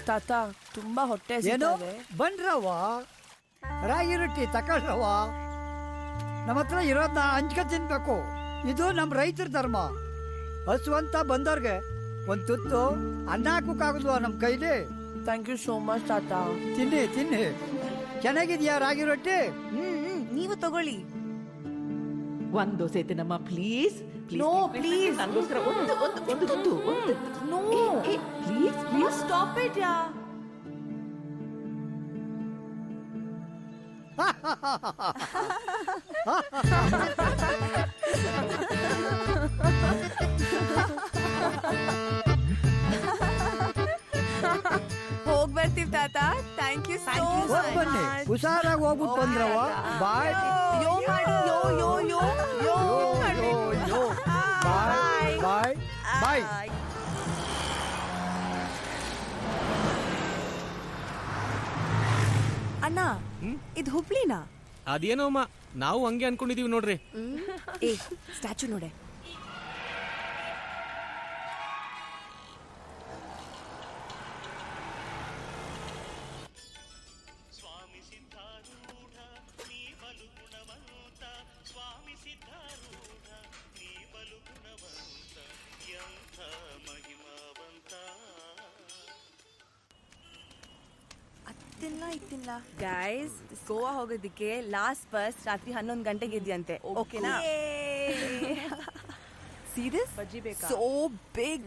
ತಾತ ತುಂಬಾ ಹೊಟ್ಟೆ ಏನು ಹಸಿತಾ ಇದೆ. ಬನ್ರವ್ವ, ರಾಗಿ ರೊಟ್ಟಿ ತಗೊಳ್ರವ್ವ. ನಮ್ಮ ಹತ್ರ ಇರೋದನ್ನ ಹಂಚ್ಕ ತಿನ್ಬೇಕು. ಇದು ನಮ್ಮ ರೈತರ ಧರ್ಮ. ಹಸುವಂತ ಬಂದವ್ರಿಗೆ ಒಂದು ತುತ್ತು ಅನ್ನ ಹಾಕೋಕ್ಕಾಗಲ್ವಾ ನಮ್ಮ ಕೈಲಿ? ಥ್ಯಾಂಕ್ ಯು ಸೋ ಮಚ್ ತಾತ. ತಿನ್ನಿ ತಿನ್ನಿ. ಚೆನ್ನಾಗಿದ್ಯಾ ರಾಗಿ ರೊಟ್ಟಿ? ನೀವು ತಗೊಳ್ಳಿ. ಒಂದ್ ದೋಸೆ ಐತೆನಮ್ಮ, ಪ್ಲೀಸ್. No, please. ನನಗೋಸ್ಕರ ಒಂದು ತುತ್ತು. No. Please stop it yeah. ಹೋಗ್ ಬರ್ತೀವಿ ತಾತ. ಥ್ಯಾಂಕ್ ಯು ಸೋ ಹೋಗ್ ಬನ್ನಿ, ಹುಷಾರಾಗಿ ಹೋಗ್ಬಿಟ್ಟು ಬಂದ್ರವ್ವ. ಬಾಯ್. ಯೋ ಮಾಡಿ ಯೋ ಯೋ ಯೋ ಯೋ ಯೋ ಯೋ. ಬಾಯ್ ಬಾಯ್ ಬಾಯ್. ಅಣ್ಣ, ಇದು ಹುಬ್ಳಿನಾ? ಅದೇನೋ ಅಮ್ಮ, ನಾವು ಹಂಗೆ ಅನ್ಕೊಂಡಿದೀವಿ ನೋಡ್ರಿ. ಏ ಸ್ಟ್ಯಾಚು ನೋಡೆ. ಇತ್ತಿಲ್ಲ ಗೈಸ್, ಗೋವಾ ಹೋಗೋದಕ್ಕೆ ಲಾಸ್ಟ್ ಬಸ್ ರಾತ್ರಿ 11 ಗಂಟೆಗೆ ಇದೆಯಂತೆ. ಓಕೆನಾ? See this? ಬಜ್ಜಿ ಬೇಕಾ? So big.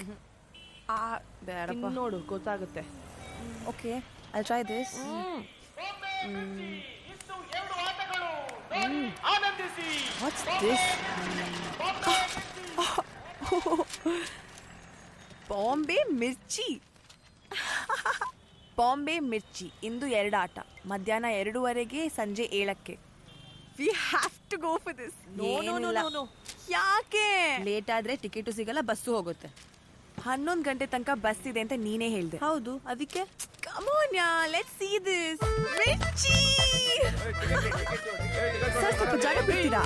ಬೇಡಪ್ಪ, ನೋಡು ಗೊತ್ತಾಗುತ್ತೆ. Okay, I'll try this. What's this? Bombay ಮಿರ್ಚಿ. ಬಾಂಬೆ ಮಿರ್ಚಿ ಇಂದು 2 ಆಟ, ಮಧ್ಯಾಹ್ನ 2:15, ಸಂಜೆ 7ಕ್ಕೆ. We have to go for this. No. ಯಾಕೆ? ಲೇಟ್ ಆದ್ರೆ ಟಿಕೆಟು ಸಿಗಲ್ಲ, ಬಸ್ಸು ಹೋಗುತ್ತೆ. 11 ಗಂಟೆ ತನಕ ಬಸ್ ಇದೆ ಅಂತ ನೀನೇ ಹೇಳ್ದೆ. ಹೌದು, ಅದಕ್ಕೆ ಕಮ್ ಆನ್ ಯಾ, let's see this. Mirchi sir, ಸ್ವಲ್ಪ ಜಾಗ ಬಿಡ್ತೀರಾ?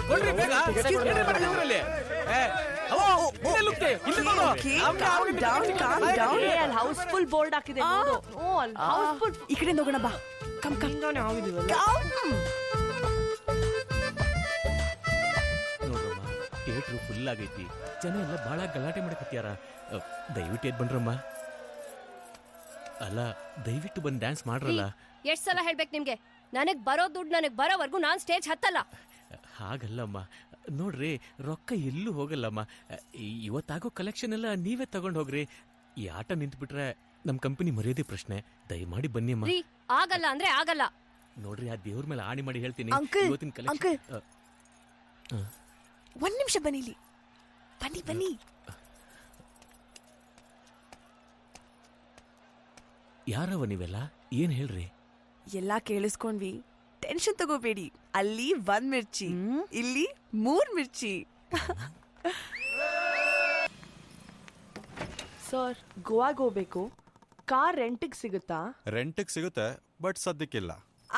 ಹೌಸ್ಫುಲ್ ಬೋರ್ಡ್ ಹಾಕಿದೆ ನೋಡು. ಹೌಸ್ಫುಲ್. ಈ ಕಡೆ ಹೋಗೋಣ ಬಾ. Come come. ನೋಡ್ರಮ್ಮ, ಥಿಯೇಟ್ರು ಫುಲ್ ಆಗೈತಿ. ಜನ ಎಲ್ಲ ಬಹಳ ಗಲಾಟೆ ಮಾಡಕತ್ಯಾರ. ದಯವಿಟ್ಟು ಎದ್ ಬನ್ರಮ್ಮ. ಅಲ್ಲ, ದಯವಿಟ್ಟು ಬಂದು ಡ್ಯಾನ್ಸ್ ಮಾಡ್ರಲ್ಲ. ಎಷ್ಟ್ ಸಲ ಹೇಳ್ಬೇಕು ನಿಮ್ಗೆ? ನನಗ್ ಬರೋ ದುಡ್ಡು ನನಗ್ ಬರೋವರೆಗೂ ನಾನ್ ಸ್ಟೇಜ್ ಹತ್ತಲ್ಲ. ಹಾಗಲ್ಲಮ್ಮ, ನೋಡ್ರಿ, ರೊಕ್ಕ ಎಲ್ಲೂ ಹೋಗಲ್ಲಮ್ಮ. ಇವತ್ತಾಗೋ ಕಲೆಕ್ಷನ್ ಎಲ್ಲ ನೀವೇ ತಗೊಂಡ್ ಹೋಗ್ರಿ. ಈ ಆಟ ನಿಂತ್ಬಿಟ್ರೆ ನಮ್ ಕಂಪನಿ ಮರ್ಯಾದೆ ಪ್ರಶ್ನೆ. ದಯಮಾಡಿ ಬನ್ನಿ ಅಮ್ಮ. ಆಗಲ್ಲ ಅಂದ್ರೆ ಆಗಲ್ಲ. ನೋಡ್ರಿ, ಆ ದೇವ್ರ ಮೇಲೆ ಆಣಿ ಮಾಡಿ ಹೇಳ್ತೀನಿ, ಅಂಕಲ್, ಇವತ್ತಿನ ಕಲೆಕ್ಷನ್. ಒಂದ್ ನಿಮಿಷ ಬನ್ನಿ ಇಲ್ಲಿ. ಬನ್ನಿ ಬನ್ನಿ. ಯಾರವ ನೀವೆಲ್ಲ? ಏನ್ ಹೇಳ್ರಿ? ಎಲ್ಲಾ ಕೇಳಿಸ್ಕೊಂಡ್ವಿ, ಟೆನ್ಷನ್ ತಗೋಬೇಡಿ. ಅಲ್ಲಿ 1 ಮಿರ್ಚಿ, ಇಲ್ಲಿ 3 ಮಿರ್ಚಿ. ಸರ್, ಗೋವಾಗೆ ಹೋಗ್ಬೇಕು. ಕಾರ್ ರೆಂಟಿಗೆ ಸಿಗುತ್ತಾ? ರೆಂಟಿಗೆ ಸಿಗುತ್ತೆ, ಬಟ್ ಸದ್ಯಕ್ಕಿಲ್ಲ.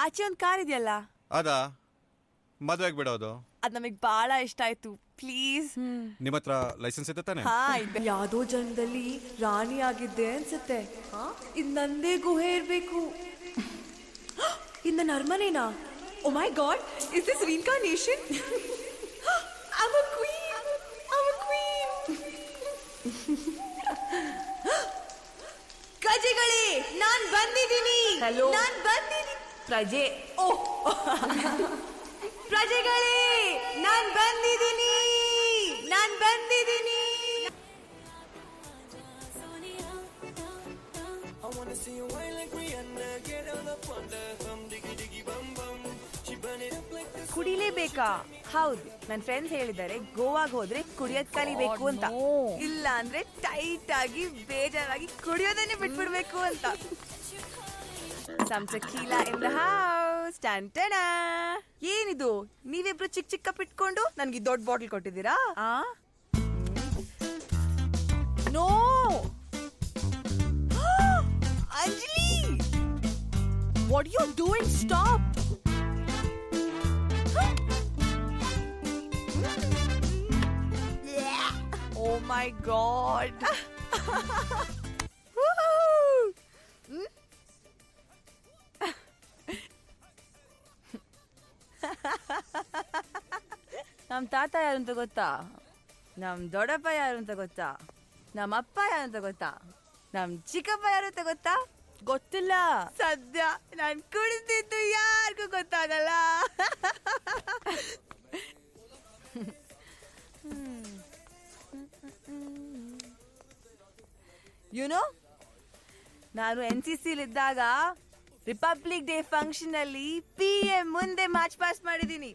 ಆಚೆ ಒಂದ್ ಕಾರ್ ಇದೆಯಲ್ಲ, ಅದಾ ಮದ್ವೆಗೆ ಬಿಡೋದು? ಅದ್ ನಮಗ್ ಬಹಳ ಇಷ್ಟ ಆಯ್ತು. ಪ್ಲೀಸ್. ನಿಮ್ಮ ಹತ್ರ ಲೈಸೆನ್ಸ್ ಇದೆ ತಾನೆ? ಯಾವ್ದೋ ಜನ್ಮದಲ್ಲಿ ರಾಣಿ ಆಗಿದ್ದೆ ಅನ್ಸುತ್ತೆ. ಇದ್ ನಂದೇ ಗುಹೆ ಇರ್ಬೇಕು. ಇದ್ ನನ್ನ ಅರಮನೆನಾ? Oh my God, is this reincarnation? I'm a queen. I'm a queen. ಪ್ರಜೆಗಳೇ, ನಾನ್ ಬಂದಿದ್ದೀನಿ. ನಾನ್ ಬಂದಿದ್ದೀನಿ. ಪ್ರಜೆ. ಓ ಪ್ರಜೆಗಳೇ, ನಾನ್ ಬಂದಿದ್ದೀನಿ. ನಾನ್ ಬಂದಿದ್ದೀನಿ. ಕುಡಿಲೇಬೇಕಾ? ಹೌದು, ನನ್ನ ಫ್ರೆಂಡ್ಸ್ ಹೇಳಿದ್ದಾರೆ ಗೋವಾಗ್ ಹೋದ್ರೆ ಕುಡಿಯೋದ್ ಕಲಿಬೇಕು ಅಂತ. ಇಲ್ಲ ಅಂದ್ರೆ ಟೈಟ್ ಆಗಿ ಬೇಜಾರಾಗಿ ಕುಡಿಯೋದನ್ನೇ ಬಿಟ್ಬಿಡ್ಬೇಕು ಅಂತ. Some tequila in the house. ಟಂಟನಾ. ಏನಿದು, ನೀವಿಬ್ರು ಚಿಕ್ಕ ಚಿಕ್ಕ ಕಪ್ ಇಟ್ಕೊಂಡು ನನ್ಗೆ ದೊಡ್ಡ ಬಾಟಲ್ ಕೊಟ್ಟಿದ್ದೀರಾ? No Anjali, what are you doing? Stop. Oh my god. ನಮ್ ತಾತ ಯಾರು ಅಂತ ಗೊತ್ತಾ? ನಮ್ ದೊಡ್ಡಪ್ಪ ಯಾರು ಅಂತ ಗೊತ್ತಾ? ನಮ್ಮ ಅಪ್ಪ ಯಾರು ಅಂತ ಗೊತ್ತಾ? ನಮ್ ಚಿಕ್ಕಪ್ಪ ಯಾರು ಅಂತ ಗೊತ್ತಾ? ಗೊತ್ತಿಲ್ಲ. ಸದ್ಯ ನಾನ್ ಕುಡಿದಿದ್ದು ಯಾರಿಗೂ ಗೊತ್ತಾಗಲ್ಲ. ಯುನೋ, ನಾನು NCC ಇದ್ದಾಗ ರಿಪಬ್ಲಿಕ್ ಡೇ ಫಂಕ್ಷನ್ ಅಲ್ಲಿ PM ಮುಂದೆ ಮಾರ್ಚ್ ಪಾಸ್ ಮಾಡಿದೀನಿ.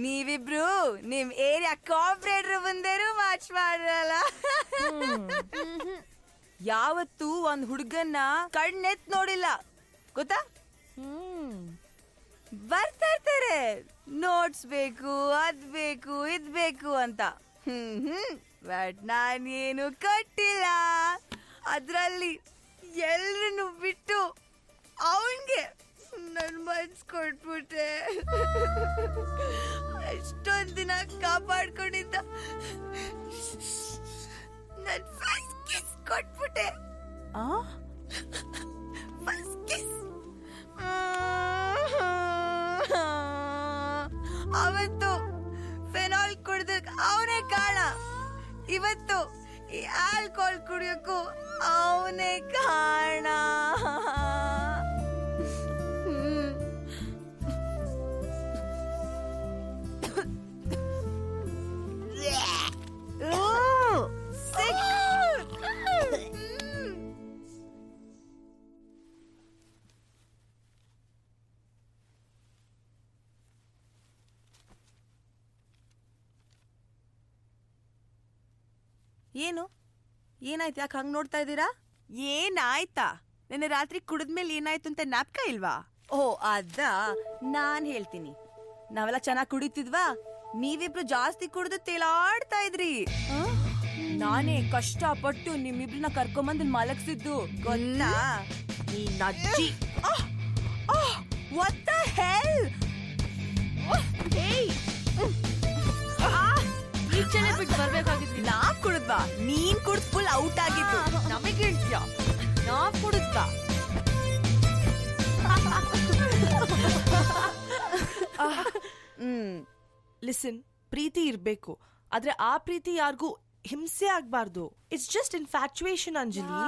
ನೀವಿಬ್ರು ನಿಮ್ ಏರಿಯಾ ಕಾರ್ಪೊರೇಟರ್ ಮುಂದೆನೂ ಮಾರ್ಚ್ ಮಾಡಲ್ಲ. ಯಾವತ್ತೂ ಒಂದ್ ಹುಡುಗನ್ನ ಕಣ್ಣೆತ್ ನೋಡಿಲ್ಲ ಗೊತ್ತಾ? ಬರ್ತಾ ಇರ್ತಾರೆ, ನೋಟ್ಸ್ ಬೇಕು, ಅದ್ ಬೇಕು, ಇದ್ ಬೇಕು ಅಂತ. ಬಟ್ ನಾನೇನು ಕೊಟ್ಟಿಲ್ಲ. ಅದ್ರಲ್ಲಿ ಎಲ್ರನ್ನು ಬಿಟ್ಟು ಅವನ್ಗೆ ನನ್ ಮನ್ಸ್ ಕೊಟ್ಬಿಟ್ಟೆ. ಅಷ್ಟೊಂದ್ ದಿನ ಕಾಪಾಡ್ಕೊಂಡಿದ್ದ ನನ್ ಫಸ್ಟ್ ಕಿಸ್ ಕೊಟ್ಬಿಟ್ಟೆ. First kiss. ಅವತ್ತು ಫೆನಾಲ್ ಕುಡ್ದಕ್ ಅವನೇ ಕಾರಣ. ಇವತ್ತು ಈ ಆಲ್ಕೋಹಾಲ್ ಕುಡಿಯೋಕ್ಕೂ ಅವನೇ ಕಾರಣ. ಏನು ಏನಾಯ್ತು? ಯಾಕೆ ಹಂಗ್ ನೋಡ್ತಾ ಇದ್ದೀರಾ? ಏನಾಯ್ತಾ? ನೆನ್ನೆ ರಾತ್ರಿ ಕುಡಿದ್ಮೇಲೆ ಏನಾಯ್ತು ಅಂತ ಜ್ಞಾಪಕ ಇಲ್ವಾ? ಓ ಅದ ನಾನ್ ಹೇಳ್ತೀನಿ. ನಾವೆಲ್ಲ ಚೆನ್ನಾಗ್ ಕುಡಿತಿದ್ವಾ, ನೀವಿಬ್ರು ಜಾಸ್ತಿ ಕುಡಿದು ತೇಲಾಡ್ತಾ ಇದ್ರಿ. ನಾನೇ ಕಷ್ಟಪಟ್ಟು ನಿಮ್ಮಿಬ್ರನ್ನ ಕರ್ಕೊಂಬಂದು ಮಲಗ್ಸಿದ್ದು ಗೊತ್ತಾ? ನೀನ್ ಅಜ್ಜಿ. What the hell? ಈಚೆನೆ ಬಿಟ್ಟು ಬರ್ಬೇಕಾಗಿದ್ವಿ. ನಾವ್ ಕುಡಿದ್ವಾ? ನೀನ್ ಕುಡ್ದ್ ಫುಲ್ ಔಟ್ ಆಗಿದ್ದು. ನಮಗ್ ಹೇಳ್ತೀಯ? ನಾವ್ ಕುಡಿದ್ವಾ? ಲಿಸನ್, ಪ್ರೀತಿ ಇರ್ಬೇಕು, ಆದ್ರೆ ಆ ಪ್ರೀತಿ ಯಾರಿಗೂ ಹಿಂಸೆ ಆಗ್ಬಾರ್ದು. It's just infatuation. ಅಂಜಲಿ,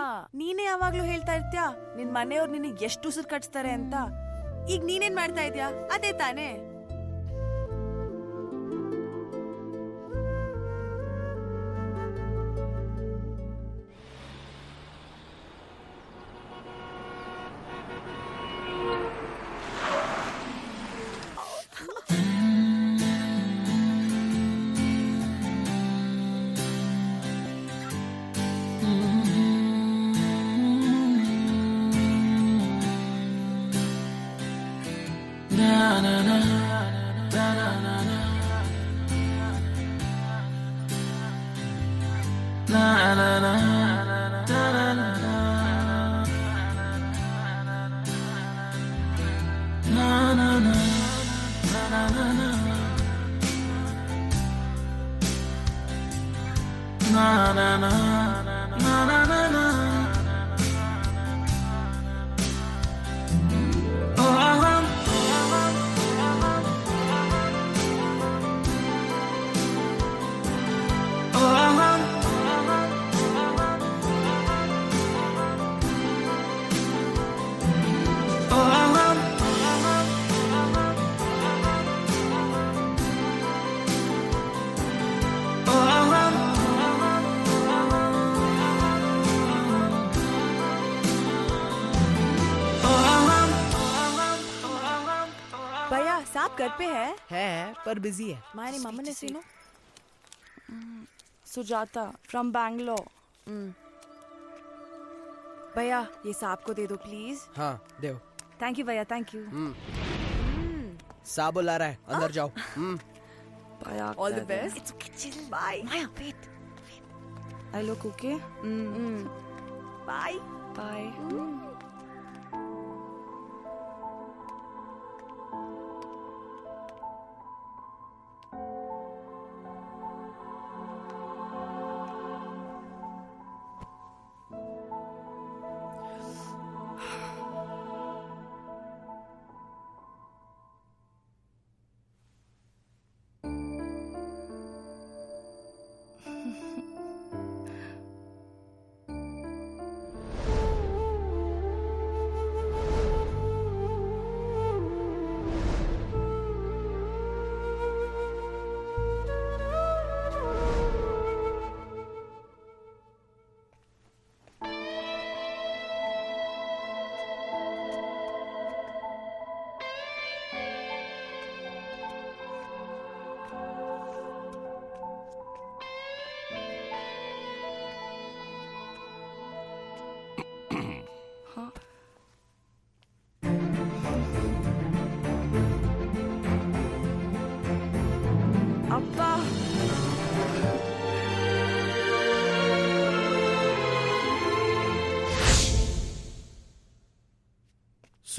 ನೀನೇ ಯಾವಾಗ್ಲೂ ಹೇಳ್ತಾ ಇರ್ತೀಯ ನಿನ್ ಮನೆಯವ್ರು ನಿನಗ್ ಎಷ್ಟು ಉಸಿರು ಕಟ್ಸ್ತಾರೆ ಅಂತ. ಈಗ ನೀನೇನ್ ಮಾಡ್ತಾ ಇದ್ಯಾ? ಅದೇ ತಾನೇ. घर पे है पर बिजी है. मायने मम्मा ने सुनो. सुजाता फ्रॉम बैंगलोर. भैया ये साहब को दे दो प्लीज. हाँ दे. थैंक यू भैया, थैंक यू. साहब बुला रहा है, अंदर जाओ. भैया all the best. It's okay, chill. Bye. Maya wait. I look okay? Bye. Bye.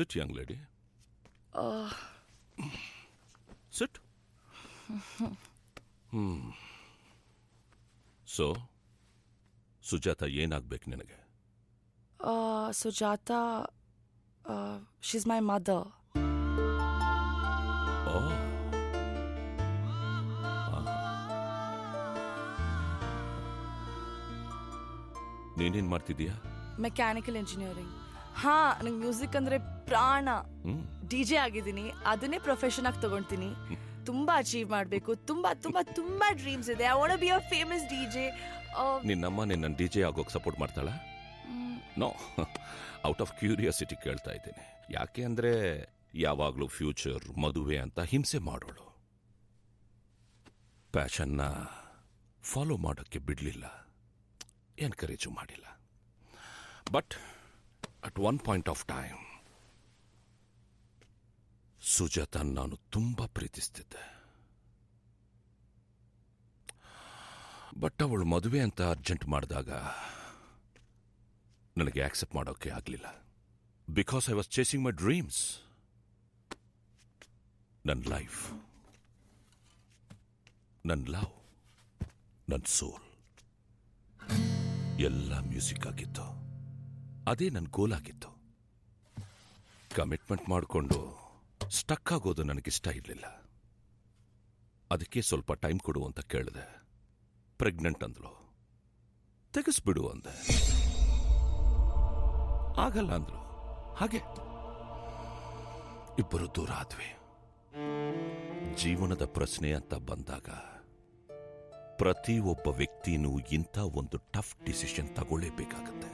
Sit, young lady. Sit. So Sujata ಏನಾಗ್ಬೇಕು ನಿನಗೆ? Sujata she's my mother. ನೀನೇನ್ ಮಾಡ್ತಿದೀಯಾ? Mechanical engineering. ಹಾ, ನಂಗೆ ಮ್ಯೂಸಿಕ್ ಅಂದ್ರೆ ಪ್ರಾಣ. DJ ಆಗಿದ್ದೀನಿ, ಅದನ್ನೇ ಪ್ರೊಫೆಷನ್ ಆಗಿ ತಗೊಂತೀನಿ. ತುಂಬಾ ಅಚೀವ್ ಮಾಡಬೇಕು, ತುಂಬಾ ತುಂಬಾ ತುಂಬಾ ಡ್ರೀಮ್ಸ್ ಇದೆ. I want to be a famous DJ. ನಿನ್ನಮ್ಮ ನಿನ್ನ DJ ಆಗೋಕೆ ಸಪೋರ್ಟ್ ಮಾಡ್ತಾಳ? ನೋ, ಔಟ್ ಆಫ್ ಕ್ಯೂರಿಯಾಸಿಟಿ ಕೇಳ್ತಾ ಇದ್ದೀನಿ. ಯಾಕೆ ಅಂದ್ರೆ ಯಾವಾಗಲೂ ಫ್ಯೂಚರ್, ಮದುವೆ ಅಂತ ಹಿಂಸೆ ಮಾಡೋಳು. ಪ್ಯಾಷನ್ನ ಫಾಲೋ ಮಾಡೋಕ್ಕೆ ಬಿಡಲಿಲ್ಲ, ಎನ್ಕರೇಜು ಮಾಡಿಲ್ಲ. But at one point of time Sujata ನಾನು ತುಂಬ ಪ್ರೀತಿಸ್ತಿದ್ದೆ. ಬಟ್ ಅವಳು ಮದುವೆ ಅಂತ ಅರ್ಜೆಂಟ್ ಮಾಡಿದಾಗ ನನಗೆ ಆಕ್ಸೆಪ್ಟ್ ಮಾಡೋಕ್ಕೆ ಆಗಲಿಲ್ಲ. Because I was chasing my dreams. ನನ್ನ ಲೈಫ್, ನನ್ನ ಲವ್, ನನ್ನ ಸೋಲ್ ಎಲ್ಲ ಮ್ಯೂಸಿಕ್ ಆಗಿತ್ತು. ಅದೇ ನನ್ನ ಗೋಲ್ ಆಗಿತ್ತು. ಕಮಿಟ್ಮೆಂಟ್ ಮಾಡಿಕೊಂಡು ಸ್ಟಕ್ ಆಗೋದು ನನಗಿಷ್ಟ ಇರಲಿಲ್ಲ. ಅದಕ್ಕೆ ಸ್ವಲ್ಪ ಟೈಮ್ ಕೊಡು ಅಂತ ಕೇಳಿದೆ. ಪ್ರೆಗ್ನೆಂಟ್ ಅಂದ್ಲು. ತೆಗೆಸ್ಬಿಡು ಅಂದೆ. ಆಗಲ್ಲ ಅಂದ್ಲು. ಹಾಗೆ ಇಬ್ಬರು ದೂರ ಆದ್ವಿ. ಜೀವನದ ಪ್ರಶ್ನೆ ಅಂತ ಬಂದಾಗ ಪ್ರತಿಯೊಬ್ಬ ವ್ಯಕ್ತಿನೂ ಇಂಥ ಒಂದು ಟಫ್ ಡಿಸಿಷನ್ ತಗೊಳ್ಳೇಬೇಕಾಗತ್ತೆ.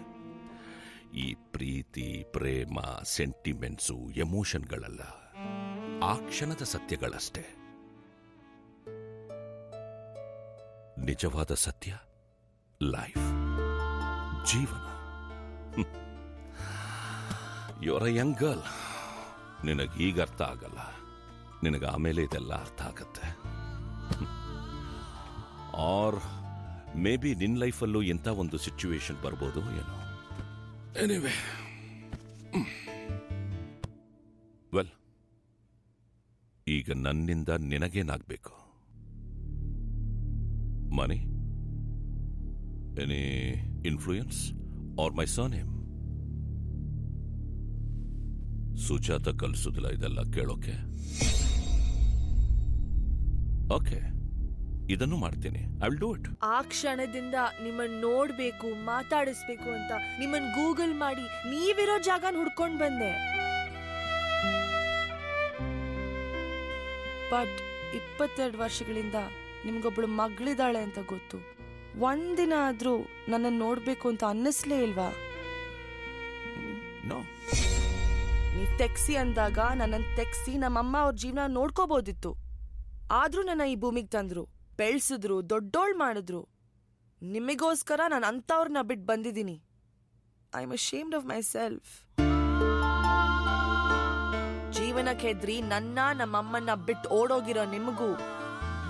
ಈ ಪ್ರೀತಿ, ಪ್ರೇಮ, ಸೆಂಟಿಮೆಂಟ್ಸು, ಎಮೋಷನ್ಗಳೆಲ್ಲ ಆ ಕ್ಷಣದ ಸತ್ಯಗಳಷ್ಟೇ. ನಿಜವಾದ ಸತ್ಯ ಲೈಫ್, ಜೀವನ. You are a young girl. ನಿನಗೆ ಈಗ ಅರ್ಥ ಆಗಲ್ಲ, ನಿನಗೆ ಆಮೇಲೆ ಇದೆಲ್ಲ ಅರ್ಥ ಆಗತ್ತೆ. ಆರ್ ಮೇ ಬಿ ನಿನ್ನ ಲೈಫಲ್ಲೂ ಇಂಥ ಒಂದು ಸಿಚುವೇಶನ್ ಬರ್ಬೋದು ಏನೋ. ಎನಿವೆ, ವೆಲ್, ಈಗ ನನ್ನಿಂದ ನಿನಗೇನಾಗಬೇಕು? Money, any influence or my surname? Sujata ಕಲಿಸೋದಿಲ್ಲ ಇದೆಲ್ಲ ಕೇಳೋಕೆ. ಓಕೆ, ಇದನ್ನು ಮಾಡ್ತೀನಿ. I will do it. ಆ ಕ್ಷಣದಿಂದ ನಿಮ್ಮನ್ನ ನೋಡ್ಬೇಕು, ಮಾತಾಡಿಸ್ಬೇಕು ಅಂತ ನಿಮ್ಮನ್ನ ಗೂಗಲ್ ಮಾಡಿ ನೀವಿರೋ ಜಾಗನ ಹುಡ್ಕೊಂಡ್ ಬಂದೆ. ಬಟ್ 22 ವರ್ಷಗಳಿಂದ ನಿಮ್ಗೊಬ್ಳು ಮಗಳಿದಾಳೆ ಅಂತ ಗೊತ್ತು. ಒಂದಿನ ಆದ್ರೂ ನನ್ನ ನೋಡ್ಬೇಕು ಅಂತ ಅನ್ನಿಸ್ಲೇ ಇಲ್ವಾ? ನೀವ್ ತೆಗ್ಸಿ ಅಂದಾಗ ನನ್ನನ್ನು ತೆಗ್ಸಿ ನಮ್ಮಮ್ಮ ಅವ್ರ ಜೀವನ ನೋಡ್ಕೋಬೋದಿತ್ತು. ಆದ್ರೂ ನನ್ನ ಈ ಭೂಮಿಗೆ ತಂದ್ರು, ಬೆಳ್ಸಿದ್ರು, ದೊಡ್ಡೋಳ್ ಮಾಡಿದ್ರು. ನಿಮಗೋಸ್ಕರ ನಾನು ಅಂಥವ್ರನ್ನ ಬಿಟ್ಟು ಬಂದಿದ್ದೀನಿ. I am ashamed of my self. ಜೀವನಕ್ಕೆ ಹೆದ್ರಿ ನಮ್ಮಮ್ಮನ್ನ ಬಿಟ್ಟು ಓಡೋಗಿರೋ ನಿಮಗೂ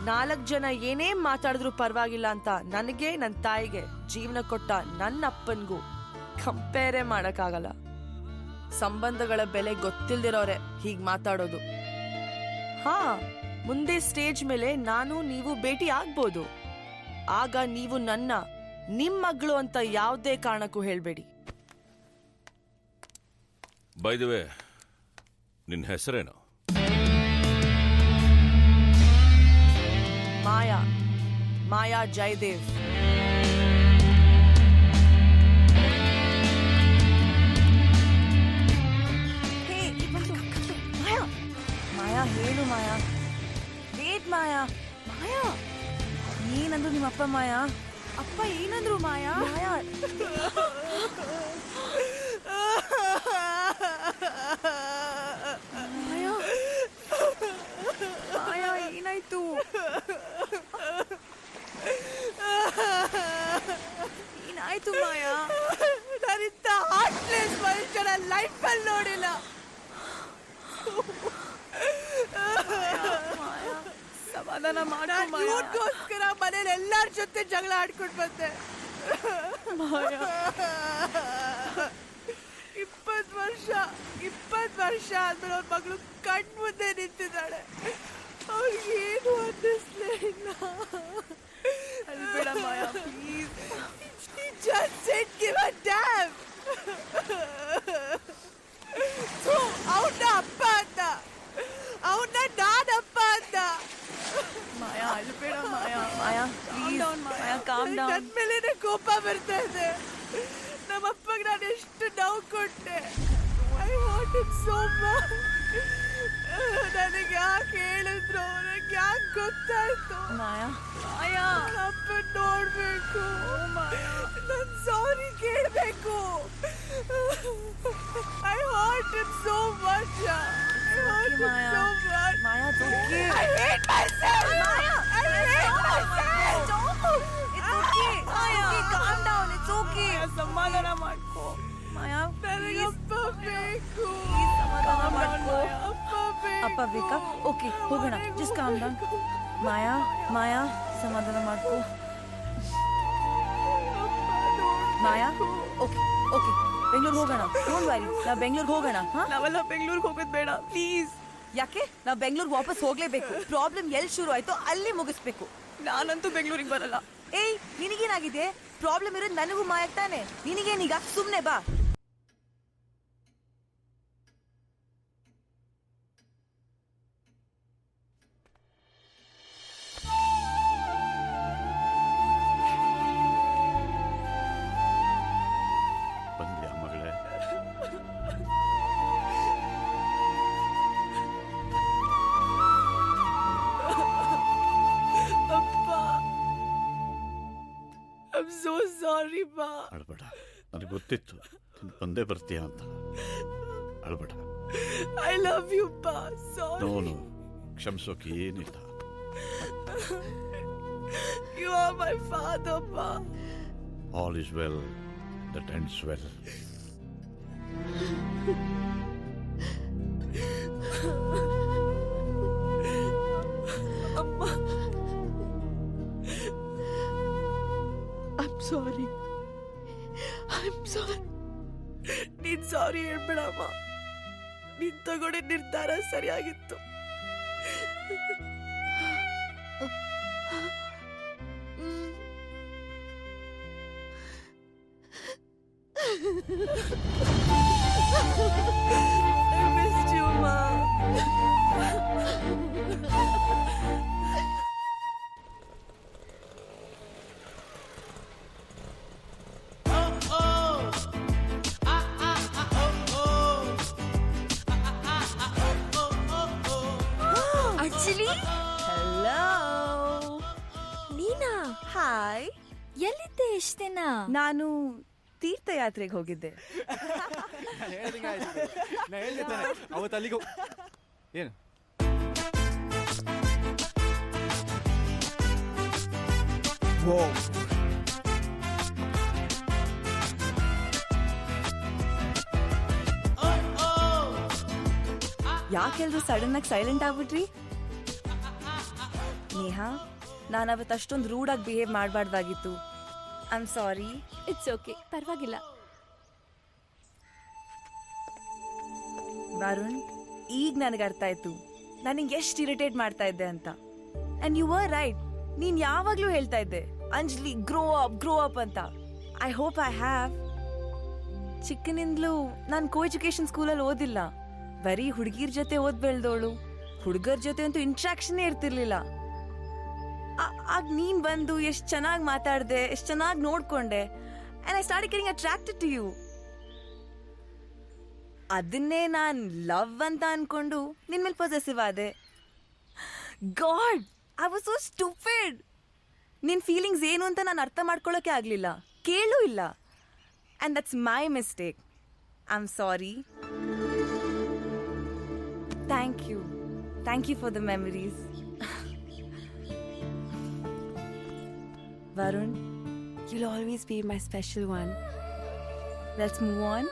4 ಜನ ಏನೇ ಮಾತಾಡಿದ್ರು ಪರವಾಗಿಲ್ಲ ಅಂತ ನನಗೆ, ನನ್ನ ತಾಯಿಗೆ ಜೀವನ ಕೊಟ್ಟ ನನ್ನ ಅಪ್ಪನ್ಗೂ ಕಂಪೇರೇ ಮಾಡಕ್ಕಾಗಲ್ಲ. ಸಂಬಂಧಗಳ ಬೆಲೆ ಗೊತ್ತಿಲ್ದಿರೋರೆ ಹೀಗ್ ಮಾತಾಡೋದು. ಹಾ, ಮುಂದೆ ಸ್ಟೇಜ್ ಮೇಲೆ ನಾನು ನೀವು ಭೇಟಿ ಆಗ್ಬೋದು. ಆಗ ನೀವು ನಿಮ್ ಮಗಳು ಅಂತ ಯಾವುದೇ ಕಾರಣಕ್ಕೂ ಹೇಳ್ಬೇಡಿ. ಬೈ ದ ವೇ, ನಿನ್ನ ಹೆಸರೇನು? ಮಾಯಾ ಜಯದೇವ್. ಮಾಯಾ, ಹೇಳು ಮಾಯಾ. ವೇಟ್ ಮಾಯಾ. ಮಾಯಾ, ಏನಂದ್ರು ನಿಮ್ಮಪ್ಪ? ಮಾಯಾ, ಅಪ್ಪ ಏನಂದ್ರು? ಮಾಯಾ, ಮಾಯಾ ಮಾಯಾ, ಏನಾಯ್ತು? ಏನಾಯ್ತು ಮಾಯಾ? ನಾನಿಂತ ಹಾರ್ಟ್ಲೆಸ್ ಮನುಷ್ಯನ ಲೈಫಲ್ಲಿ ನೋಡಿಲ್ಲ. ಸಮಾಧಾನ ಮಾಡೋಸ್ಕರ ಮನೇಲಿ ಎಲ್ಲಾರ ಜೊತೆ ಜಗಳ ಆಡ್ಕೊಂಡು ಬಂದೆ. 20 ವರ್ಷ ವರ್ಷ ಆದ್ಮೇಲೆ ಅವ್ರ ಮಗಳು ಕಣ್ ಮುಂದೆ ನಿಂತಿದ್ದಾಳೆ. ಅವ್ರಿಗೇನು ಅನ್ನಿಸ್ಲೇ ಇಲ್ಲ. ಅಲ್ಬೇಡ ಮಾಯಾ, please. Just said give a damn. ಅವನ ಅಪ್ಪ ಅಂತ, ಅವನ ನಾನಪ್ಪ ಅಂತ. ಮಾಯಾ ಅಲ್ಬೇಡ ಮಾಯಾ. ಮಾಯಾ ಪ್ಲೀಸ್. Maya calm down. ನನ್ನ ಮೇಲೇನೆ ಕೋಪ ಬರ್ತಾ ಇದೆ. ನಮ್ಮಪ್ಪಗೆ ನಾನು ಎಷ್ಟು ನೋವು ಕೊಟ್ಟೆ. I want it so much. ನನಗೆ ಯಾಕೆ ಹೇಳಿದ್ರು, ನನಗೆ ಯಾಕೆ ಗೊತ್ತಾಯ್ತು? ಮಾಯಾ ಮಾಯಾ ಅಪ್ಪ ನೋಡ್ಬೇಕು. ನಾನು ಸಾರಿ ಕೇಳಬೇಕು. I want it so much. I want it so much. Maya okay. I hate myself. Maya I hate myself. It's okay. Maya calm down. It's okay. ಸಮಾಧಾನ ಮಾಡ್ಕೋ ಮಾಯಾ. ನನಗೆ ಅಪ್ಪ ಬೇಕು. ಸಮಾಧಾನ ಮಾಡ್ಕೋ. ಅಪ್ಪ ಬೇಕಾ? ಓಕೆ ಹೋಗೋಣ. Just calm down. Maya Maya ಸಮಾಧಾನ ಮಾಡ್ಕೋ. ಮಾಯಾ ಓಕೆ ಓಕೆ ಬೆಂಗಳೂರಿಗೆ ಹೋಗೋಣ. ಡೋಂಟ್ ವರಿ, ನಾವು ಬೆಂಗಳೂರಿಗೆ ಹೋಗೋಣ. ನಾವೆಲ್ಲ ಬೆಂಗಳೂರಿಗೆ ಹೋಗೋದು ಬೇಡ ಪ್ಲೀಸ್. ಯಾಕೆ? ನಾವು ಬೆಂಗಳೂರಿಗೆ ವಾಪಸ್ ಹೋಗ್ಲೇಬೇಕು. ಪ್ರಾಬ್ಲಮ್ ಎಲ್ಲಿ ಶುರು ಆಯ್ತು ಅಲ್ಲಿ ಮುಗಿಸ್ಬೇಕು. ನಾನಂತೂ ಬೆಂಗಳೂರಿಗೆ ಬರಲ್ಲ. ಏಯ್ ನಿನಗೇನಾಗಿದೆ? ಪ್ರಾಬ್ಲಮ್ ಇರೋದು ನನಗೂ ಮಾಯಾಗ್ ತಾನೆ. ನಿನಗೇನೀಗ? ಸುಮ್ಮನೆ ಬಾ. ಬಂದ್ಯಾ ಮಗಳೇ? ಅಪ್ಪ ಐ ಆಮ್ ಸೋ ಸಾರಿ ಬಾ. ಅಳ್ಬೇಡ, ನನಗೆ ಗೊತ್ತಿತ್ತು ನೀನು ಬಂದೇ ಬರ್ತೀಯ ಅಂತ. ಅಳ್ಬೇಡ. ಐ ಲವ್ ಯು ಬಾ. ಸಾರಿ. ನೋನು ಕ್ಷಮಿಸೋಕೆ ಏನಿಲ್ಲ. ಯು ಆರ್ ಮೈ ಫಾದರ್ ಬಾ. All is well that ends well. ಅಮ್ಮ ಐಮ್ ಸಾರಿ. I'm sorry. ನೀನ್ ಸಾರಿ ಹೇಳ್ಬೇಡಮ್ಮ. ನೀನ್ ತಗೊಂಡೆ ನಿರ್ಧಾರ ಸರಿಯಾಗಿತ್ತು. I missed you, Ma. Anjali, Hello. ನೀನಾ? ಹಾಯ್. ಎಲ್ಲಿದ್ದೆ ಇಷ್ಟ ದಿನ? ನಾನು ತೀರ್ಥಯಾತ್ರೆಗೆ ಹೋಗಿದ್ದೆ. ಅವತ್ತು ಅಲ್ಲಿಗೂ ಏನು ಯಾಕೆಲ್ರು ಸಡನ್ ಆಗಿ ಸೈಲೆಂಟ್ ಆಗ್ಬಿಟ್ರಿ? ನೇಹಾ, ನಾನು ಅವತ್ತು ಅಷ್ಟೊಂದು ರೂಡಾಗಿ ಬಿಹೇವ್ ಮಾಡಬಾರ್ದಾಗಿತ್ತು. I am sorry. It's okay, ಪರವಾಗಿಲ್ಲ. ವರುಣ್, ಈಗ ನನಗೆ ಅರ್ಥ ಆಯ್ತು ನನಗೆ ಎಷ್ಟು ಇರಿಟೇಟ್ ಮಾಡ್ತಾ ಇದ್ದೆ ಅಂತ. And you were right. ನೀನ್ ಯಾವಾಗ್ಲೂ ಹೇಳ್ತಾ ಇದ್ದೆ ಅಂಜಲಿ ಗ್ರೋ ಅಪ್ ಅಂತ. I hope I have. ಚಿಕ್ಕನಿಂದಲೂ ನಾನು ಕೋ ಎಜುಕೇಶನ್ ಸ್ಕೂಲಲ್ಲಿ ಓದಿಲ್ಲ. ಬರೀ ಹುಡುಗಿರ್ ಜೊತೆ ಓದ್ ಬೆಳ್ದೋಳು. ಹುಡುಗರ ಜೊತೆ ಅಂತೂ ಇಂಟ್ರಾಕ್ಷನ್ ಇರ್ತಿರ್ಲಿಲ್ಲ. ಆಗ ನೀನ್ ಬಂದು ಎಷ್ಟು ಚೆನ್ನಾಗಿ ಮಾತಾಡ್ದೆ, ಎಷ್ಟು ಚೆನ್ನಾಗಿ ನೋಡ್ಕೊಂಡೆ. And I start getting attracted to you. ಅದನ್ನೇ ನಾನ್ ಲವ್ ಅಂತ ಅನ್ಕೊಂಡು ನಿನ್ ಮೇಲೆ ಪೊಸೆಸಿವ್ ಆದೆ. God, I was so stupid. ನಿನ್ ಫೀಲಿಂಗ್ಸ್ ಏನು ಅಂತ ನಾನು ಅರ್ಥ ಮಾಡ್ಕೊಳ್ಳೋಕೆ ಆಗ್ಲಿಲ್ಲ, ಕೇಳೂ ಇಲ್ಲ. And that's my mistake. I am sorry. Thank you for the memories. Varun, you'll always be my special one. Let's move on.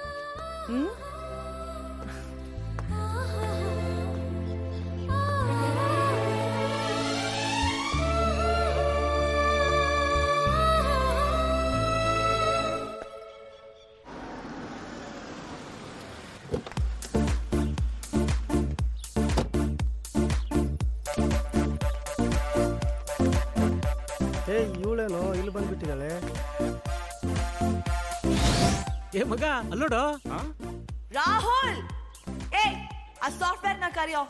ಇವಳೇನೋ ಇಲ್ಲಿ ಬಂದ್ಬಿಟ್ಟಿದ್ದಾಳೆ. ಏ ಮಗ ಅಲ್ಲೋಡು. ರಾಹುಲ್, ಏ ಆ ಸಾಫ್ಟ್ವೇರ್ ನ ಕರೆಯೋ.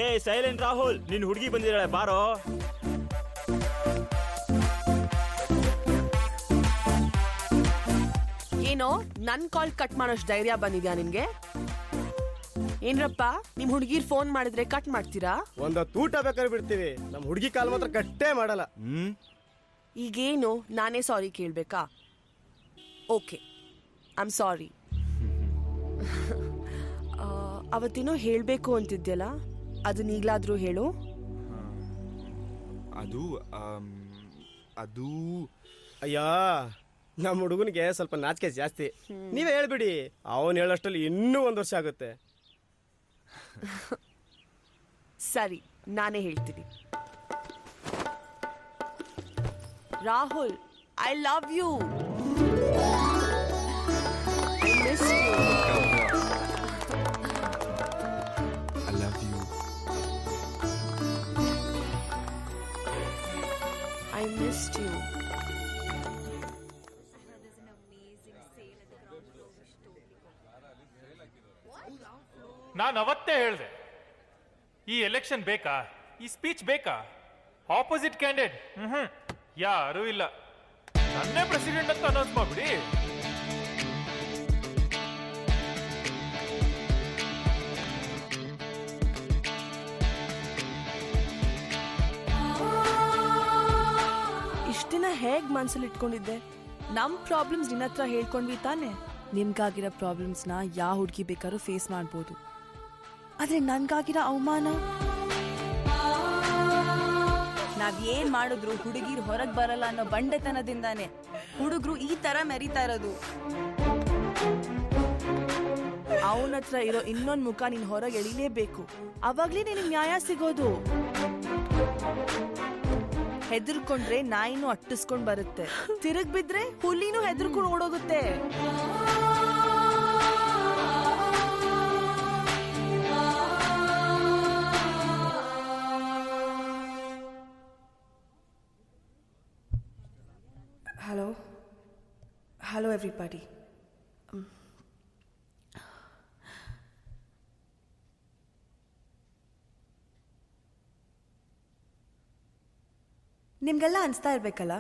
ಏ ಸೈಲೆಂಟ್ ರಾಹುಲ್, ನಿನ್ ಹುಡುಗಿ ಬಂದಿದ್ದಾಳೆ, ಬಾರೋ. ಏನೋ ನನ್ ಕಾಲ್ ಕಟ್ ಮಾಡೋಷ್ಟು ಧೈರ್ಯ ಬಂದಿದ್ಯಾ ನಿನ್ಗೆ? ಏನ್ರಪ್ಪ, ನಿಮ್ ಹುಡುಗಿರ್ ಫೋನ್ ಮಾಡಿದ್ರೆ ಕಟ್ ಮಾಡ್ತೀರಾ? ಒಂದೊತ್ತು ಊಟ ಬೇಕಾದ್ರೆ ಬಿಡ್ತೀವಿ, ನಮ್ ಹುಡುಗಿ ಕಾಲ್ ಮಾತ್ರ ಕಟ್ಟೇ ಮಾಡಲ್ಲ. ಈಗೇನು ನಾನೇ ಸಾರಿ ಕೇಳ್ಬೇಕಾ? Okay, I am sorry. ಅವತ್ತೇನೋ ಹೇಳ್ಬೇಕು ಅಂತಿದ್ಯಲ್ಲ, ಅದನ್ನ ಈಗ್ಲಾದ್ರೂ ಹೇಳು. ಅದು ಅಯ್ಯೋ, ನಮ್ಮ ಹುಡುಗನಿಗೆ ಸ್ವಲ್ಪ ನಾಚಿಕೆ ಜಾಸ್ತಿ. ನೀವೇ ಹೇಳ್ಬಿಡಿ, ಅವನು ಹೇಳೋಷ್ಟಲ್ಲಿ ಇನ್ನೂ 1 ವರ್ಷ ಆಗುತ್ತೆ. ಸರಿ, ನಾನೇ ಹೇಳ್ತೀನಿ. Rahul, I love you. I miss you. I love you. I missed you. ನಾನು ಅವತ್ತೇ ಹೇಳಿದೆ, ಈ ಎಲೆಕ್ಷನ್ ಬೇಕಾ, ಈ ಸ್ಪೀಚ್ ಬೇಕಾ? ಆಪೋಸಿಟ್ ಕ್ಯಾಂಡಿಡೇಟ್ ಯಾರೂ ಇಲ್ಲ, ನನ್ನೇ ಪ್ರೆಸಿಡೆಂಟ್ ಅಂತ ಅನೌನ್ಸ್ ಮಾಡ್ಬಿಡಿ. ಇಷ್ಟಿನ ಹೇಗ್ ಮನ್ಸಲ್ಲಿ ಇಟ್ಕೊಂಡಿದ್ದೆ? ನಮ್ ಪ್ರಾಬ್ಲಮ್ಸ್ ನಿನ್ನ ಹತ್ರ ಹೇಳ್ಕೊಂಡ್ವಿ ತಾನೆ. ನಿಮ್ಗಾಗಿರೋ ಪ್ರಾಬ್ಲಮ್ಸ್ನ ಯಾವ ಹುಡುಗಿ ಬೇಕಾದ್ರೂ ಫೇಸ್ ಮಾಡ್ಬೋದು, ಆದ್ರೆ ನನ್ಗಾಗಿರೋ ಅವಮಾನ, ನಾವ್ ಏನ್ ಮಾಡಿದ್ರು ಹುಡುಗಿರ್ ಹೊರಗ್ ಬರಲ್ಲ ಅನ್ನೋ ಬಂಡೆತನದಿಂದಾನೆ ಹುಡುಗರು ಈ ತರ ಮೆರಿತಾ ಇರೋದು. ಅವನ ಹತ್ರ ಇರೋ ಇನ್ನೊಂದ್ ಮುಖ ನೀನ್ ಹೊರಗೆ ಎಳಿಲೇಬೇಕು, ಅವಾಗ್ಲೇ ನಿನಗ್ ನ್ಯಾಯ ಸಿಗೋದು. ಹೆದರ್ಕೊಂಡ್ರೆ ನಾಯಿನೂ ಅಟ್ಟಿಸ್ಕೊಂಡ್ ಬರುತ್ತೆ, ತಿರುಗ್ ಬಿದ್ರೆ ಹುಲಿನೂ ಹೆದರ್ಕೊಂಡ್ ಓಡೋಗುತ್ತೆ. Hello everybody. ನಿಮ್ಗೆಲ್ಲ ಅನ್ಸ್ತಾ ಇರ್ಬೇಕಲ್ಲ,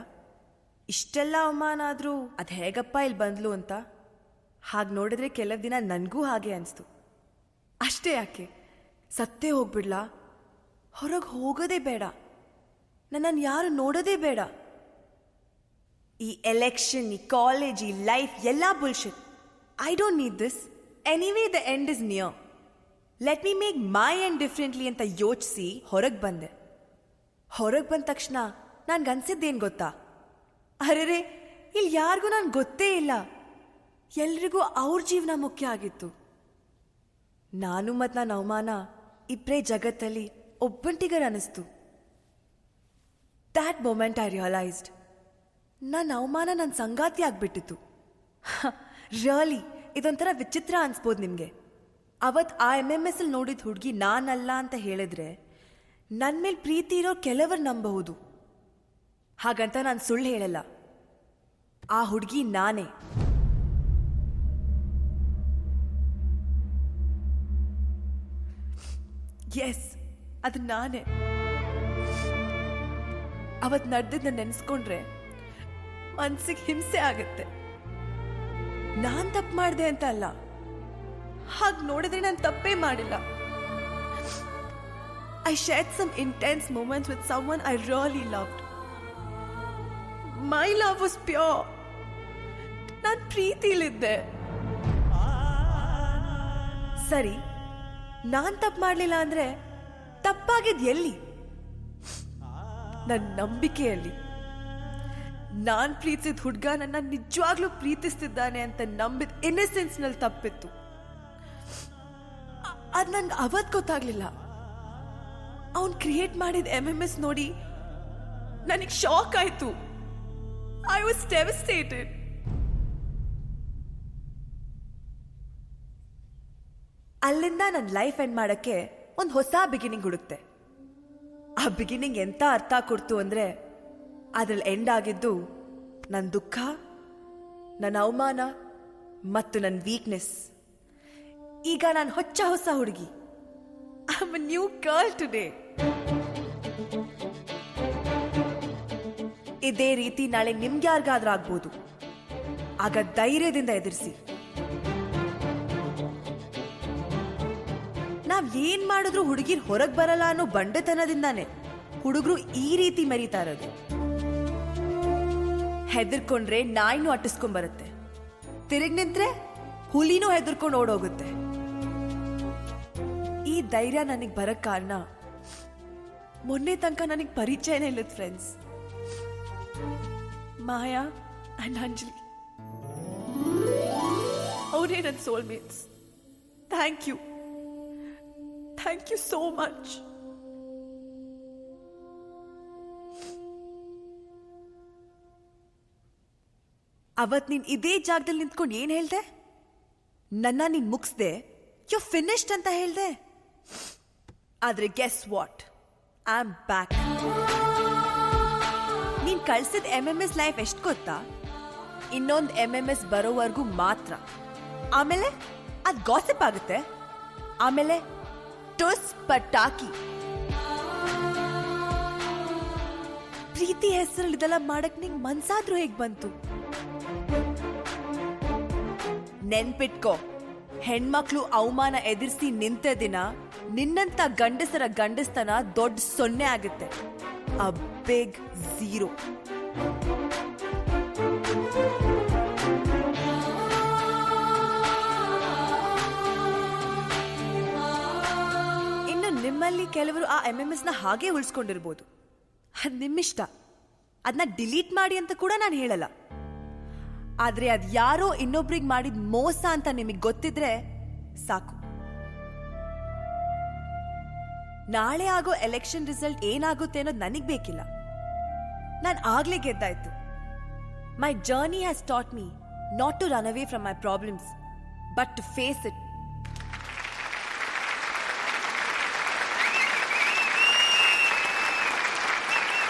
ಇಷ್ಟೆಲ್ಲ ಅವಮಾನ ಆದ್ರೂ ಅದ್ ಹೇಗಪ್ಪ ಇಲ್ಲಿ ಬಂದ್ಲು ಅಂತ. ಹಾಗೆ ನೋಡಿದ್ರೆ ಕೆಲವು ದಿನ ನನಗೂ ಹಾಗೆ ಅನಿಸ್ತು. ಅಷ್ಟೇ ಯಾಕೆ, ಸತ್ತೇ ಹೋಗ್ಬಿಡ್ಲಾ, ಹೊರಗೆ ಹೋಗೋದೇ ಬೇಡ, ನನ್ನನ್ನು ಯಾರು ನೋಡೋದೇ ಬೇಡ. ಈ ಎಲೆಕ್ಷನ್, ಈ ಕಾಲೇಜ್, ಈ ಲೈಫ್ ಎಲ್ಲ bullshit. I don't need this. Anyway the end is near. Let me make my end differently ಅಂತ ಯೋಚಿಸಿ ಹೊರಗೆ ಬಂದೆ. ಹೊರಗೆ ಬಂದ ತಕ್ಷಣ ನನ್ಗನ್ಸಿದ್ದೇನು ಗೊತ್ತಾ? ಅರೆ, ಇಲ್ಲಿ ಯಾರಿಗೂ ನಾನು ಗೊತ್ತೇ ಇಲ್ಲ, ಎಲ್ರಿಗೂ ಅವ್ರ ಜೀವನ ಮುಖ್ಯ ಆಗಿತ್ತು. ನಾನು ಮತ್ತು ನನ್ನ ಅವಮಾನ ಇಬ್ಬರೇ ಜಗತ್ತಲ್ಲಿ ಒಬ್ಬಂಟಿಗರ್ ಅನ್ನಿಸ್ತು. ದ್ಯಾಟ್ ಮೊಮೆಂಟ್ ಐ ರಿಯಲೈಸ್ಡ್ ನನ್ನ ಅವಮಾನ ನನ್ನ ಸಂಗಾತಿ ಆಗ್ಬಿಟ್ಟಿತ್ತು. ರಿಯಲಿ ಇದೊಂಥರ ವಿಚಿತ್ರ ಅನ್ಸ್ಬೋದು ನಿಮಗೆ. ಅವತ್ತು ಆ MMS ಅಲ್ಲಿ ನೋಡಿದ ಹುಡುಗಿ ನಾನಲ್ಲ ಅಂತ ಹೇಳಿದ್ರೆ ನನ್ನ ಮೇಲೆ ಪ್ರೀತಿ ಇರೋ ಕೆಲವರು ನಂಬಬಹುದು. ಹಾಗಂತ ನಾನು ಸುಳ್ಳು ಹೇಳಲ್ಲ, ಆ ಹುಡುಗಿ ನಾನೇ. ಎಸ್, ಅದು ನಾನೇ. ಅವತ್ತು ನಡೆದನ್ನ ನೆನೆಸ್ಕೊಂಡ್ರೆ ಮನ್ಸಿಗೆ ಹಿಂಸೆ ಆಗುತ್ತೆ. ನಾನ್ ತಪ್ಪು ಮಾಡಿದೆ ಅಂತ ಅಲ್ಲ, ಹಾಗೆ ನೋಡಿದ್ರೆ ನಾನು ತಪ್ಪೇ ಮಾಡಿಲ್ಲ. I shared some intense moments with someone I really loved. My love was pure. ನಾನು ಪ್ರೀತಿಲಿದ್ದೆ. ಸರಿ, ನಾನ್ ತಪ್ಪು ಮಾಡಲಿಲ್ಲ ಅಂದ್ರೆ ತಪ್ಪಾಗಿದ್ ಎಲ್ಲಿ? ನನ್ನ ನಂಬಿಕೆಯಲ್ಲಿ. ನಾನ್ ಪ್ರೀತಿಸಿದ ಹುಡುಗ ನನ್ನ ನಿಜವಾಗ್ಲೂ ಪ್ರೀತಿಸ್ತಿದ್ದಾನೆ ಅಂತ ನಂಬಿದ ಇನ್ನಸೆನ್ಸ್ ನಲ್ಲಿ ತಪ್ಪಿತ್ತು. ಅದ್ ನನ್ಗೆ ಅವತ್ ಗೊತ್ತಾಗ್ಲಿಲ್ಲ. ಅವನ್ ಕ್ರಿಯೇಟ್ ಮಾಡಿದ MMS ನೋಡಿ ನನಗೆ ಶಾಕ್ ಆಯ್ತು. I was devastated. ಅಲ್ಲಿಂದ ನನ್ನ ಲೈಫ್ ಎಂಡ್ ಮಾಡಕ್ಕೆ ಒಂದು ಹೊಸ ಬಿಗಿನಿಂಗ್ ಹುಡುಕ್ತೆ. ಆ ಬಿಗಿನಿಂಗ್ ಎಂತ ಅರ್ಥ ಕೊಡ್ತು ಅಂದ್ರೆ, ಅದ್ರಲ್ಲಿ ಎಂಡ್ ಆಗಿದ್ದು ನನ್ನ ದುಃಖ, ನನ್ನ ಅವಮಾನ ಮತ್ತು ನನ್ನ ವೀಕ್ನೆಸ್. ಈಗ ನಾನು ಹೊಸ ಹುಡುಗಿ. I am a new girl today. ಇದೇ ರೀತಿ ನಾಳೆ ನಿಮ್ಗೆ ಯಾರಿಗಾದ್ರೂ ಆಗ್ಬೋದು. ಆಗ ಧೈರ್ಯದಿಂದ ಎದುರಿಸಿ. ನಾವ್ ಏನ್ ಮಾಡಿದ್ರು ಹುಡುಗಿರ್ ಹೊರಗ್ ಬರಲ್ಲ ಅನ್ನೋ ಬಂಡೆತನದಿಂದಾನೆ ಹುಡುಗರು ಈ ರೀತಿ ಮೆರೀತಾ ಇರೋದು. ಹೆದರ್ಕೊಂಡ್ರೆ ನಾಯಿನೂ ಅಟ್ಟಿಸ್ಕೊಂಡ್ ಬರುತ್ತೆ, ತಿರುಗ್ ನಿಂತ್ರೆ ಹುಲಿನೂ ಹೆದರ್ಕೊಂಡು ಓಡೋಗುತ್ತೆ. ಈ ಧೈರ್ಯ ನನಗ್ ಬರಕ್ ಕಾರಣ ಮೊನ್ನೆ ತನಕ ನನಗ್ ಪರಿಚಯನೇ ಇಲ್ಲದ ಫ್ರೆಂಡ್ಸ್ ಮಾಯಾ ಅಂಡ್ ಅಂಜಲಿ. ಅವರೇ ನನ್ನ soulmates. Thank you so much. ಅವತ್ ನೀನ್ ಇದೇ ಜಾಗದಲ್ಲಿ ನಿಂತ್ಕೊಂಡು ಏನ್ ಹೇಳ್ದೆ? ನನ್ನ ನೀನ್ ಮುಗಿಸ್ದೆ, ಯು ಫಿನಿಶ್ಡ್ ಅಂತ ಹೇಳ್ದೆ. ಆದ್ರೆ guess what, I am back. ನೀನ್ ಕಳ್ಸಿದ MMS ಲೈಫ್ ಎಷ್ಟು ಗೊತ್ತಾ? ಇನ್ನೊಂದು MMS ಬರೋವರೆಗೂ ಮಾತ್ರ. ಆಮೇಲೆ ಅದ್ ಗಾಸಿಪ್ ಆಗುತ್ತೆ. ಆಮೇಲೆ ಟುಸ್ ಪಟಾಕಿ. ಪ್ರೀತಿ ಹೆಸರಲ್ಲಿ ಇದೆಲ್ಲ ಮಾಡಕ್ ನಿಂಗ್ ಮನ್ಸಾದ್ರೂ ಹೇಗ್ ಬಂತು? ನೆನ್ಪಿಟ್ಕೋ, ಹೆಣ್ಮಕ್ಳು ಅವಮಾನ ಎದುರಿಸಿ ನಿಂತ ದಿನ ನಿನ್ನಂತ ಗಂಡಸರ ಗಂಡಸ್ತನ ದೊಡ್ಡ ಸೊನ್ನೆ ಆಗುತ್ತೆ. A big zero. ಇನ್ನು ನಿಮ್ಮಲ್ಲಿ ಕೆಲವರು ಆ MMS ನ ಹಾಗೆ ಉಳಿಸ್ಕೊಂಡಿರ್ಬೋದು. ಅದ್ ನಿಮ್ಮಿಷ್ಟ. ಅದನ್ನ ಡಿಲೀಟ್ ಮಾಡಿ ಅಂತ ಕೂಡ ನಾನು ಹೇಳಲ್ಲ. ಆದ್ರೆ ಅದ್ ಯಾರೋ ಇನ್ನೊಬ್ರಿಗೆ ಮಾಡಿದ ಮೋಸ ಅಂತ ನಿಮಗೆ ಗೊತ್ತಿದ್ರೆ ಸಾಕು. ನಾಳೆ ಆಗೋ ಎಲೆಕ್ಷನ್ ರಿಸಲ್ಟ್ ಏನಾಗುತ್ತೆ ಅನ್ನೋದು ನನಗ್ ಬೇಕಿಲ್ಲ. ನಾನು ಆಗ್ಲೇ ಗೆದ್ದಾಯ್ತು. My journey has taught me not to run away from my problems but to face it.